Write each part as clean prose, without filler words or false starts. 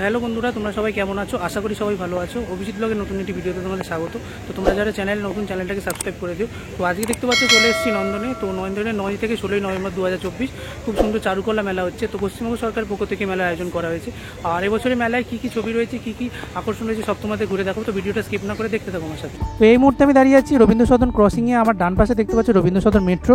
Hello বন্ধুরা, তোমরা সবাই কেমন আছো? আশা করি সবাই ভালো আছো। অভিজিৎ ব্লগের নতুন একটি ভিডিওতে তোমাদের স্বাগত। তো তোমরা যারা চ্যানেল নতুন, চ্যানেলটাকে সাবস্ক্রাইব করে দিও। তো আজকে দেখতে পাচ্ছ চলে এসেছি নন্দনে। তো নন্দনে 9 থেকে 16 নভেম্বর 2024 খুব সুন্দর চারুকলা মেলা হচ্ছে। তো পশ্চিমবঙ্গ সরকারের পক্ষ থেকে মেলার আয়োজন করা হয়েছে। আর এবছরের মেলায় কী কী ছবি রয়েছে, কী কী আকর্ষণ রয়েছে সব তোমাদের ঘুরে দেখো। তো ভিডিওটা স্কিপ না করে দেখতে থাকো আমার সাথে। তো এই মুহূর্তে আমি দাঁড়িয়ে আছি রবীন্দ্র সদন ক্রসিংয়ে। আমার ডান পাশে দেখতে পাচ্ছ রবীন্দ্র সদন মেট্রো।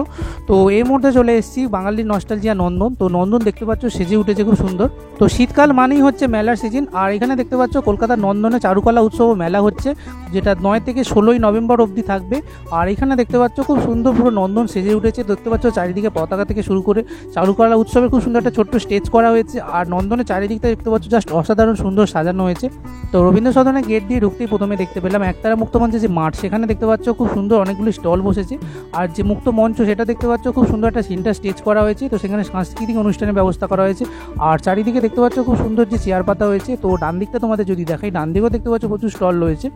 তো এই মুহূর্তে চলে এসেছি বাঙালির নস্টালজিয়া নন্দন। তো নন্দন দেখতে পাচ্ছ সেজে উঠেছে খুব সুন্দর। তো শীতকাল মানেই হচ্ছে মেলার সিজন। আর এখানে দেখতে পাচ্ছ কলকাতার নন্দনে চারুকলা উৎসব মেলা হচ্ছে, যেটা 9 থেকে 16 নভেম্বর অবধি থাকবে। আর এখানে দেখতে পাচ্ছ খুব সুন্দর পুরো নন্দন সেজে উঠেছে। দেখতে পাচ্ছ চারিদিকে পতাকা থেকে শুরু করে চারুকলা উৎসবের খুব সুন্দর একটা ছোট্ট স্টেজ করা হয়েছে। আর নন্দনের চারিদিকটা দেখতে পাচ্ছ জাস্ট অসাধারণ সুন্দর সাজানো হয়েছে। তো রবীন্দ্র সদনের গেট দিয়ে ঢুকতেই প্রথমে দেখতে পেলাম একতারা মুক্ত মঞ্চে যে মাঠ, সেখানে দেখতে পাচ্ছ খুব সুন্দর অনেকগুলো স্টল বসেছে। আর যে মুক্ত মঞ্চ সেটা দেখতে পাচ্ছ খুব সুন্দর একটা সিনটা স্টেজ করা হয়েছে। তো সেখানে সাংস্কৃতিক অনুষ্ঠানের ব্যবস্থা করা হয়েছে। আর চারিদিকে দেখতে পাচ্ছ খুব সুন্দর যে চেয়ার পাতা হয়েছে। তো ডান দিকটা তোমাদের যদি দেখাই, ডান দিকেও দেখতে পাচ্ছ প্রচুর স্টল রয়েছে।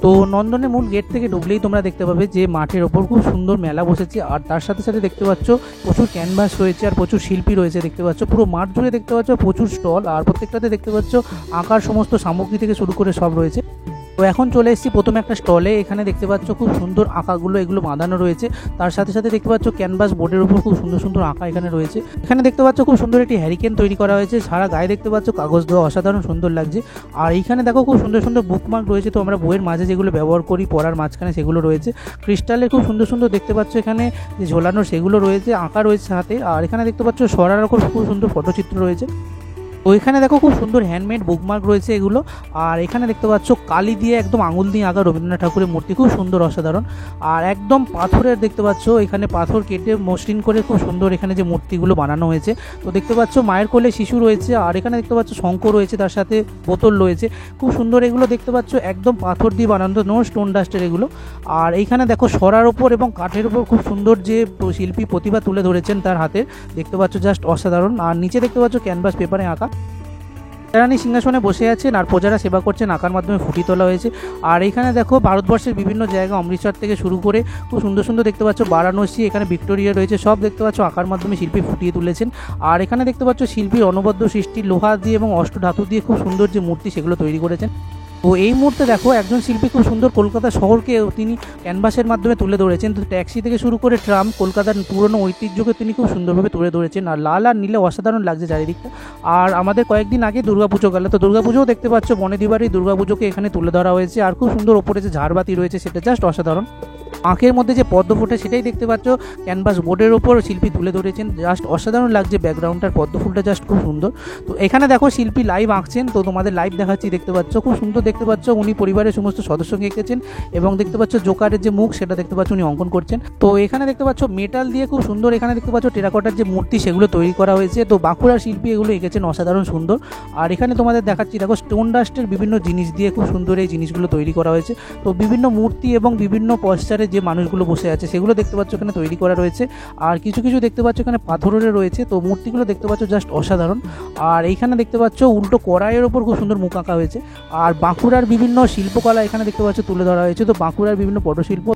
তো নন্দনের মূল গেট থেকে ঢুকলেই তোমরা দেখতে পাবে যে মাঠের ওপর খুব সুন্দর মেলা বসেছে। আর তার সাথে সাথে দেখতে পাচ্ছ প্রচুর ক্যানভাস রয়েছে আর প্রচুর শিল্পী রয়েছে। দেখতে পাচ্ছ পুরো মাঠ জুড়ে দেখতে পাচ্ছ প্রচুর স্টল। আর প্রত্যেকটাতে দেখতে পাচ্ছ আঁকার সমস্ত সামগ্রী থেকে শুরু করে সব রয়েছে। তো এখন চলে এসেছি প্রথমে একটা স্টলে। এখানে দেখতে পাচ্ছ খুব সুন্দর আঁকাগুলো এগুলো বাঁধানো রয়েছে। তার সাথে সাথে দেখতে পাচ্ছ ক্যানভাস বোর্ডের উপর খুব সুন্দর সুন্দর আঁকা এখানে রয়েছে। এখানে দেখতে পাচ্ছ খুব সুন্দর একটি হ্যারিকেন তৈরি করা হয়েছে। সারা গায়ে দেখতে পাচ্ছ কাগজ দেওয়া, অসাধারণ সুন্দর লাগছে। আর এইখানে দেখো খুব সুন্দর সুন্দর বুকমার্ক রয়েছে। তো আমরা বইয়ের মাঝে যেগুলো ব্যবহার করি পড়ার মাঝখানে সেগুলো রয়েছে। ক্রিস্টালের খুব সুন্দর সুন্দর দেখতে পাচ্ছ এখানে যে ঝোলানো সেগুলো রয়েছে, আঁকা রয়েছে হাতে। আর এখানে দেখতে পাচ্ছ সরার খুব সুন্দর ফটোচিত্র রয়েছে। তো এখানে দেখো খুব সুন্দর হ্যান্ডমেড বুকমার্ক রয়েছে এগুলো। আর এখানে দেখতে পাচ্ছ কালি দিয়ে একদম আঙুল দিয়ে আঁকা রবীন্দ্রনাথ ঠাকুরের মূর্তি, খুব সুন্দর অসাধারণ। আর একদম পাথরের দেখতে পাচ্ছ এখানে পাথর কেটে মসৃণ করে খুব সুন্দর এখানে যে মূর্তিগুলো বানানো হয়েছে। তো দেখতে পাচ্ছ মায়ের কোলে শিশু রয়েছে। আর এখানে দেখতে পাচ্ছ শঙ্খ রয়েছে, তার সাথে বোতল রয়েছে, খুব সুন্দর এগুলো দেখতে পাচ্ছ একদম পাথর দিয়ে বানানো, নো স্টোন ডাস্টের এগুলো। আর এইখানে দেখো সরার ওপর এবং কাঠের ওপর খুব সুন্দর যে শিল্পী প্রতিভা তুলে ধরেছেন তার হাতে, দেখতে পাচ্ছ জাস্ট অসাধারণ। আর নিচে দেখতে পাচ্ছ ক্যানভাস পেপারে আঁকা রানী সিংহাসনে বসে আছেন আর প্রজারা সেবা করছেন, আঁকার মাধ্যমে ফুটি তোলা হয়েছে। আর এখানে দেখো ভারতবর্ষের বিভিন্ন জায়গা, অমৃতসর থেকে শুরু করে খুব সুন্দর সুন্দর দেখতে পাচ্ছ বারাণসী, এখানে ভিক্টোরিয়া রয়েছে, সব দেখতে পাচ্ছ আঁকার মাধ্যমে শিল্পী ফুটিয়ে তুলেছেন। আর এখানে দেখতে পাচ্ছ শিল্পীর অনবদ্য সৃষ্টি, লোহা দিয়ে এবং অষ্টধাতু দিয়ে খুব সুন্দর যে মূর্তি সেগুলো তৈরি করেছেন। তো এই মুহূর্তে দেখো একজন শিল্পী খুব সুন্দর কলকাতা শহরকে তিনি ক্যানভাসের মাধ্যমে তুলে ধরেছেন। তো ট্যাক্সি থেকে শুরু করে ট্রাম, কলকাতার পুরনো ঐতিহ্যকে তিনি খুব সুন্দরভাবে তুলে ধরেছেন। আর লাল আর নীলে অসাধারণ লাগছে চারিদিকটা। আর আমাদের কয়েকদিন আগে দুর্গাপুজো গেল, তো দুর্গাপুজোও দেখতে পাচ্ছ বনেদিবাড়ি দুর্গাপুজোকে এখানে তুলে ধরা হয়েছে। আর খুব সুন্দর ওপরে যে ঝাড়বাতি রয়েছে সেটা জাস্ট অসাধারণ। আঁকের মধ্যে যে পদ্ম ফুটে সেটাই দেখতে পাচ্ছ ক্যানভাস বোর্ডের ওপর শিল্পী তুলে ধরেছেন, জাস্ট অসাধারণ লাগছে ব্যাকগ্রাউন্ডটার, পদ্ম ফুলটা জাস্ট খুব সুন্দর। তো এখানে দেখো শিল্পী লাইভ আঁকছেন, তো তোমাদের লাইভ দেখাচ্ছি, দেখতে পাচ্ছ খুব সুন্দর দেখতে পাচ্ছ উনি পরিবারের সমস্ত সদস্যকে এঁকেছেন। এবং দেখতে পাচ্ছ জোকারের যে মুখ সেটা দেখতে পাচ্ছ উনি অঙ্কন করছেন। তো এখানে দেখতে পাচ্ছ মেটাল দিয়ে খুব সুন্দর, এখানে দেখতে পাচ্ছ টেরাকোটার যে মূর্তি সেগুলো তৈরি করা হয়েছে। তো বাঁকুড়ার শিল্পী এগুলো এঁকেছেন, অসাধারণ সুন্দর। আর এখানে তোমাদের দেখাচ্ছি দেখো স্টোন ডাস্টের বিভিন্ন জিনিস দিয়ে খুব সুন্দর এই জিনিসগুলো তৈরি করা হয়েছে। তো বিভিন্ন মূর্তি এবং বিভিন্ন পশ্চারে যে মানুষগুলো বসে আছে সেগুলো দেখতে পাচ্ছ এখানে তৈরি করা রয়েছে। আর কিছু কিছু দেখতে পাচ্ছ এখানে পাথরের রয়েছে। তো মূর্তিগুলো দেখতে পাচ্ছ জাস্ট অসাধারণ। আর এইখানে দেখতে পাচ্ছ উল্টো কড়াইয়ের ওপর খুব সুন্দর মুখ আঁকা হয়েছে। আর বাঁকুড়ার বিভিন্ন শিল্পকলা এখানে দেখতে পাচ্ছ তুলে ধরা হয়েছে। তো বাঁকুড়ার বিভিন্ন পটশিল্প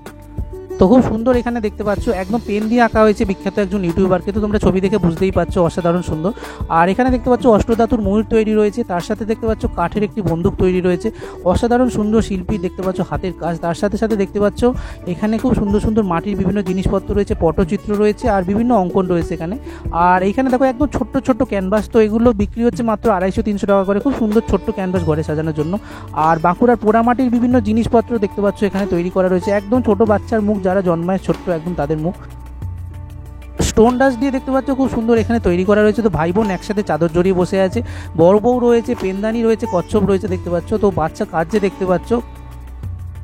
তো খুব সুন্দর এখানে দেখতে পাচ্ছ একদম পেন দিয়ে আঁকা হয়েছে বিখ্যাত একজন ইউটিউবারকে। তো তোমরা ছবি দেখে বুঝতেই পারছো অসাধারণ সুন্দর। আর এখানে দেখতে পাচ্ছ অষ্টধাতুর ময়ূর তৈরি রয়েছে, তার সাথে দেখতে পাচ্ছ কাঠের একটি বন্দুক তৈরি রয়েছে, অসাধারণ সুন্দর শিল্পী দেখতে পাচ্ছ হাতের কাজ। তার সাথে সাথে দেখতে পাচ্ছ এখানে খুব সুন্দর সুন্দর মাটির বিভিন্ন জিনিসপত্র রয়েছে, পটচিত্র রয়েছে আর বিভিন্ন অঙ্কন রয়েছে এখানে। আর এইখানে দেখো একদম ছোট্ট ছোট্ট ক্যানভাস, তো এগুলো বিক্রি হচ্ছে মাত্র 250-300 টাকা করে, খুব সুন্দর ছোট্ট ক্যানভাস ঘরে সাজানোর জন্য। আর বাঁকুড়ার পোড়ামাটির বিভিন্ন জিনিসপত্র দেখতে পাচ্ছ এখানে তৈরি করা রয়েছে, একদম ছোট বাচ্চার মুখ, যারা জন্মায় ছোট্ট একদম তাদের মুখ। স্টোন ডাস্ট দিয়ে দেখতে পাচ্ছ খুব সুন্দর এখানে তৈরি করা রয়েছে। তো ভাই বোন একসাথে চাদর জড়িয়ে বসে আছে, বড় বউ রয়েছে, পেনদানি রয়েছে, কচ্ছপ রয়েছে দেখতে পাচ্ছ। তো বাচ্চা কাজ যে দেখতে পাচ্ছ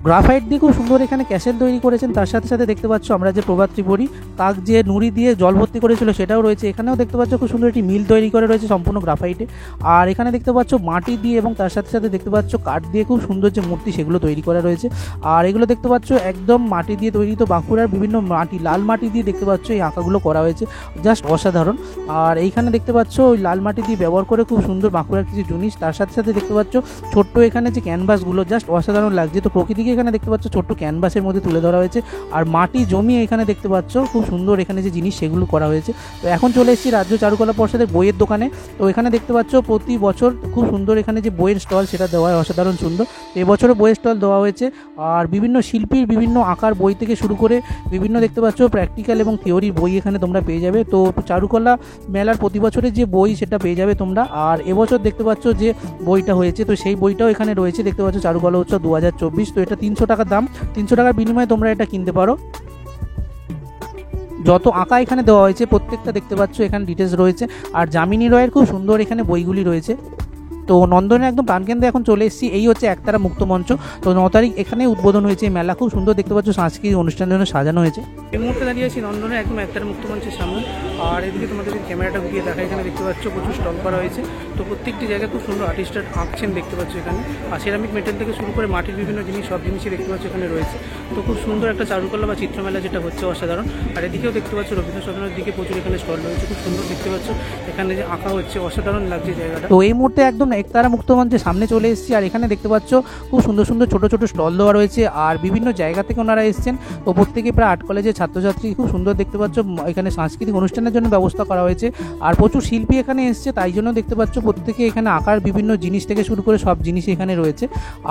গ্রাফাইট দিয়ে খুব সুন্দর এখানে ক্যাসেল তৈরি করেছেন। তার সাথে সাথে দেখতে পাচ্ছ আমরা যে প্রভাতী পড়ি কাক যে নুড়ি দিয়ে জল ভর্তি করেছিল সেটাও রয়েছে। এখানেও দেখতে পাচ্ছ খুব সুন্দর একটি মিল তৈরি করে রয়েছে সম্পূর্ণ গ্রাফাইটে। আর এখানে দেখতে পাচ্ছ মাটি দিয়ে এবং তার সাথে সাথে দেখতে পাচ্ছ কাঠ দিয়ে খুব সুন্দর যে মূর্তি সেগুলো তৈরি করা রয়েছে। আর এগুলো দেখতে পাচ্ছ একদম মাটি দিয়ে তৈরি। তো বাঁকুড়ার বিভিন্ন মাটি, লাল মাটি দিয়ে দেখতে পাচ্ছ এই আঁকাগুলো করা হয়েছে, জাস্ট অসাধারণ। আর এইখানে দেখতে পাচ্ছ ওই লাল মাটি দিয়ে ব্যবহার করে খুব সুন্দর বাঁকুড়ার কিছু জিনিস। তার সাথে সাথে দেখতে পাচ্ছ ছোট্ট এখানে যে ক্যানভাসগুলো জাস্ট অসাধারণ লাগছে। তো প্রকৃতিকে এখানে দেখতে পাচ্ছ ছোট্ট ক্যানভাসের মধ্যে তুলে ধরা হয়েছে, আর মাটি জমিয়ে এখানে দেখতে পাচ্ছ খুব সুন্দর এখানে যে জিনিস সেগুলো করা হয়েছে। তো এখন চলে এসেছি রাজ্য চারুকলা পর্ষদের বইয়ের দোকানে। তো এখানে দেখতে পাচ্ছ প্রতি বছর খুব সুন্দর এখানে যে বইয়ের স্টল সেটা দেওয়া হয়, অসাধারণ সুন্দর। এবছরও বইয়ের স্টল দেওয়া হয়েছে, আর বিভিন্ন শিল্পীর বিভিন্ন আঁকার বই থেকে শুরু করে বিভিন্ন দেখতে পাচ্ছ প্র্যাকটিক্যাল এবং থিওরির বই এখানে তোমরা পেয়ে যাবে। তো চারুকলা মেলার প্রতি বছরের যে বই সেটা পেয়ে যাবে তোমরা। আর এবছর দেখতে পাচ্ছ যে বইটা হয়েছে, তো সেই বইটাও এখানে রয়েছে দেখতে পাচ্ছ, চারুকলা উৎসব 2024। তো এটা 300 টাকা দাম, 300 টাকার বিনিময়ে তোমরা এটা কিনতে পারো। যত আঁকা এখানে দেওয়া হয়েছে প্রত্যেকটা দেখতে পাচ্ছ এখানে ডিটেলস রয়েছে, আর যামিনী রয়ের খুব সুন্দর এখানে বইগুলি রয়েছে। তো নন্দনে একদম প্রাণকেন্দ্রে এখন চলে এসেছি, এই হচ্ছে একতারা মুক্ত মঞ্চ। তো 9 তারিখ এখানে উদ্বোধন হয়েছে এই মেলা, খুব সুন্দর দেখতে পাচ্ছ সাংস্কৃতিক অনুষ্ঠানের জন্য সাজানো হয়েছে। এই মুহূর্তে দাঁড়িয়ে আছি নন্দনে একদম একতারা মুক্ত মঞ্চের সামনে, আর এদিকে তোমাদের ক্যামেরাটা ঘুরিয়ে দেখা, এখানে দেখতে পাচ্ছ প্রচুর স্টল করা হয়েছে। তো প্রত্যেকটি জায়গায় খুব সুন্দর আর্টিস্টরা আঁকছেন দেখতে পাচ্ছ এখানে, আর সেরামিক মেটেল থেকে শুরু করে মাটির বিভিন্ন জিনিস সব জিনিসই দেখতে পাচ্ছ এখানে রয়েছে। তো খুব সুন্দর একটা চারুকলা বা চিত্রমেলা যেটা হচ্ছে অসাধারণ। আর এদিকেও দেখতে পাচ্ছ রবীন্দ্র সদনের দিকে প্রচুর এখানে স্টল রয়েছে, খুব সুন্দর দেখতে পাচ্ছ এখানে যে আঁকা হচ্ছে, অসাধারণ লাগছে জায়গাটা। তো এই মুহূর্তে একদম একতারা মুক্ত মঞ্চের সামনে চলে এসেছি, আর এখানে দেখতে পাচ্ছ খুব সুন্দর সুন্দর ছোট ছোট স্টল দেওয়া রয়েছে, আর বিভিন্ন জায়গা থেকে ওনারা এসেছেন। তো প্রত্যেকে প্রায় 8 কলেজের ছাত্রছাত্রী, খুব সুন্দর দেখতে পাচ্ছ এখানে সাংস্কৃতিক অনুষ্ঠানের জন্য ব্যবস্থা করা হয়েছে, আর প্রচুর শিল্পী এখানে এসেছে, তাই জন্য দেখতে পাচ্ছ প্রত্যেকে এখানে আঁকার বিভিন্ন জিনিস থেকে শুরু করে সব জিনিস এখানে রয়েছে।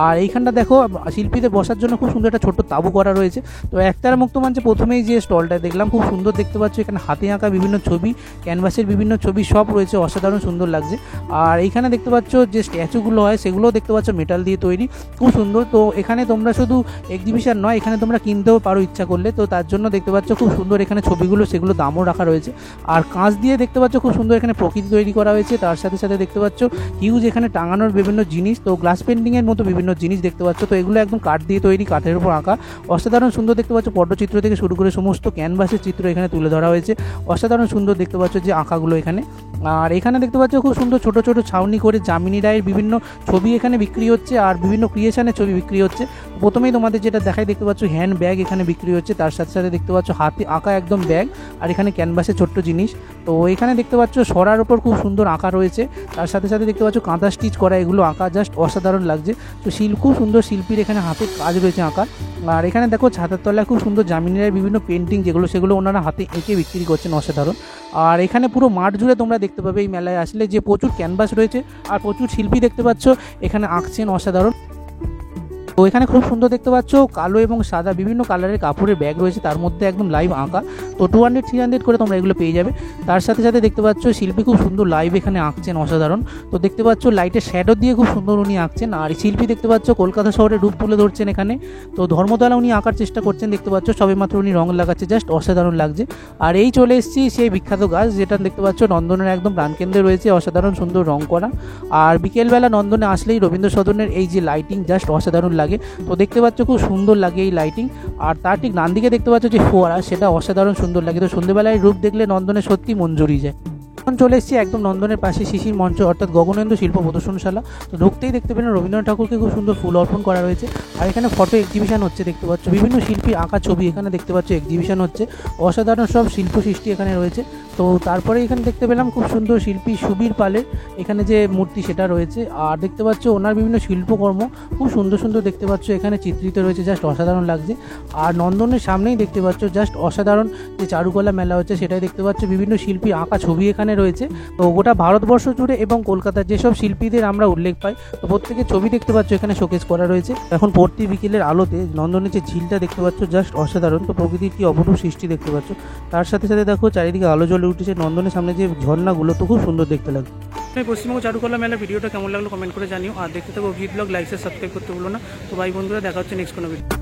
আর এইখানটা দেখো শিল্পীদের বসার জন্য খুব সুন্দর একটা ছোট্ট তাঁবু করা রয়েছে। তো একতারা মুক্ত মঞ্চে প্রথমেই যে স্টলটা দেখলাম খুব সুন্দর দেখতে পাচ্ছ, এখানে হাতে আঁকা বিভিন্ন ছবি, ক্যানভাসের বিভিন্ন ছবি সব রয়েছে, অসাধারণ সুন্দর লাগছে। আর এইখানে দেখতে পাচ্ছ যে স্ট্যাচুগুলো হয় সেগুলোও দেখতে পাচ্ছ মেটাল দিয়ে তৈরি, খুব সুন্দর। তো এখানে তোমরা শুধু এক্সিবিশন নয়, এখানে তোমরা কিনতেও পারো ইচ্ছা করলে। তো তার জন্য দেখতে পাচ্ছ খুব সুন্দর এখানে ছবিগুলো সেগুলো দামও রাখা রয়েছে। আর কাঁচ দিয়ে দেখতে পাচ্ছ খুব সুন্দর এখানে প্রকৃতি তৈরি করা হয়েছে, তার সাথে সাথে দেখতে পাচ্ছ হিউজ এখানে টাঙানোর বিভিন্ন জিনিস, তো গ্লাস পেন্টিংয়ের মতো বিভিন্ন জিনিস দেখতে পাচ্ছ। তো এগুলো একদম কাঠ দিয়ে তৈরি, কাঠের উপর আঁকা, অসাধারণ সুন্দর দেখতে পাচ্ছ। পটচিত্র থেকে শুরু করে সমস্ত ক্যানভাসের চিত্র এখানে তুলে ধরা হয়েছে, অসাধারণ সুন্দর দেখতে পাচ্ছ যে আঁকাগুলো এখানে। আর এখানে দেখতে পাচ্ছ খুব সুন্দর ছোট ছোট ছাউনি করে যামিনী রায়ের বিভিন্ন ছবি এখানে বিক্রি হচ্ছে, আর বিভিন্ন ক্রিয়েশনের ছবি বিক্রি হচ্ছে। প্রথমেই তোমাদের যেটা দেখাই দেখতে পাচ্ছ হ্যান্ড ব্যাগ এখানে বিক্রি হচ্ছে, তার সাথে সাথে দেখতে পাচ্ছ হাতে আঁকা একদম ব্যাগ, আর এখানে ক্যানভাসে ছোট্ট জিনিস। তো এখানে দেখতে পাচ্ছ সরার ওপর খুব সুন্দর আঁকা রয়েছে, তার সাথে সাথে দেখতে পাচ্ছ কাঁথা স্টিচ করা, এগুলো আঁকা জাস্ট অসাধারণ লাগছে। তো খুব সুন্দর শিল্পীর এখানে হাতে কাজ রয়েছে আঁকার। আর এখানে দেখো ছাতার তলায় খুব সুন্দর যামিনী রায়ের বিভিন্ন পেন্টিং সেগুলো ওনারা হাতে এঁকে বিক্রি করছেন, অসাধারণ। আর এখানে পুরো মাঠ জুড়ে তোমরা দেখতে পাবে এই মেলায় আসলে যে প্রচুর ক্যানভাস রয়েছে, আর প্রচুর শিল্পী দেখতে পাচ্ছ এখানে আঁকছেন, অসাধারণ। তো এখানে খুব সুন্দর দেখতে পাচ্ছ কালো এবং সাদা বিভিন্ন কালারের কাপড়ের ব্যাগ রয়েছে, তার মধ্যে একদম লাইভ আঁকা। তো 200-300 করে তোমরা এগুলো পেয়ে যাবে। তার সাথে সাথে দেখতে পাচ্ছ শিল্পী খুব সুন্দর লাইভ এখানে আঁকছেন, অসাধারণ। তো দেখতে পাচ্ছ লাইটের শ্যাডো দিয়ে খুব সুন্দর উনি আঁকছেন। আর শিল্পী দেখতে পাচ্ছ কলকাতা শহরে রূপ তুলে ধরছেন এখানে। তো ধর্মতলা উনি আঁকার চেষ্টা করছেন দেখতে পাচ্ছ, সবেমাত্র উনি রং লাগাচ্ছে, জাস্ট অসাধারণ লাগছে। আর এই চলে এসেছি সেই বিখ্যাত গাছ যেটা দেখতে পাচ্ছ নন্দনের একদম প্রাণকেন্দ্রে রয়েছে, অসাধারণ সুন্দর রং করা। আর বিকেলবেলা নন্দনে আসলেই রবীন্দ্র সদনের এই যে লাইটিং জাস্ট অসাধারণ লাগে। তো দেখতে পাচ্ছ খুব সুন্দর লাগে এই লাইটিং। আর তার ঠিক ডান দিকে দেখতে পাচ্ছ যে ফোয়ারা, সেটা অসাধারণ সুন্দর লাগে। তো সন্ধ্যেবেলায় রূপ দেখলে নন্দনে সত্যি মন জুড়িয়ে যায়। এখন চলে এসেছি একদম নন্দনের পাশে শিশির মঞ্চ, অর্থাৎ গগনেন্দু শিল্প প্রদর্শনশালা। তো ঢুকতেই দেখতে পেলেন রবীন্দ্রনাথ ঠাকুরকে খুব সুন্দর ফুল অর্পণ করা রয়েছে। আর এখানে ফটো এক্সিবিশন হচ্ছে দেখতে পাচ্ছ, বিভিন্ন শিল্পী আঁকা ছবি এখানে দেখতে পাচ্ছ এক্সিবিশন হচ্ছে, অসাধারণ সব শিল্প সৃষ্টি এখানে রয়েছে। তো তারপরে এখানে দেখতে পেলাম খুব সুন্দর শিল্পী সুবীর পালের এখানে যে মূর্তি সেটা রয়েছে, আর দেখতে পাচ্ছ ওনার বিভিন্ন শিল্পকর্ম খুব সুন্দর সুন্দর দেখতে পাচ্ছ এখানে চিত্রিত রয়েছে, জাস্ট অসাধারণ লাগছে। আর নন্দনের সামনেই দেখতে পাচ্ছ জাস্ট অসাধারণ যে চারুকলা মেলা হচ্ছে সেটাই দেখতে পাচ্ছ, বিভিন্ন শিল্পী আঁকা ছবি এখানে রয়েছে। তো গোটা ভারতবর্ষ জুড়ে এবং কলকাতার যেসব শিল্পীদের আমরা উল্লেখ পাই, তো প্রত্যেকের ছবি দেখতে পাচ্ছ এখানে শোকেস করা রয়েছে। এখন পরতি বিকেলের আলোতে নন্দনের যে ঝিলটা দেখতে পাচ্ছ জাস্ট অসাধারণ। তো প্রকৃতির কি অপরূপ সৃষ্টি দেখতে পাচ্ছ, তার সাথে সাথে দেখো চারিদিকে আলো জ্বলে উঠেছে, নন্দনের সামনে যে ঝর্ণাগুলো তো খুব সুন্দর দেখতে লাগে। পশ্চিমবঙ্গ চারুকলা মেলার ভিডিওটা কেমন লাগলো কমেন্ট করে জানিও, আর দেখতে থাকো অভিজিৎ ব্লগ, লাইক সাবস্ক্রাইব করতে ভুলো না। তো ভাই বন্ধুরা দেখা হচ্ছে নেক্সট কোনো ভিডিও।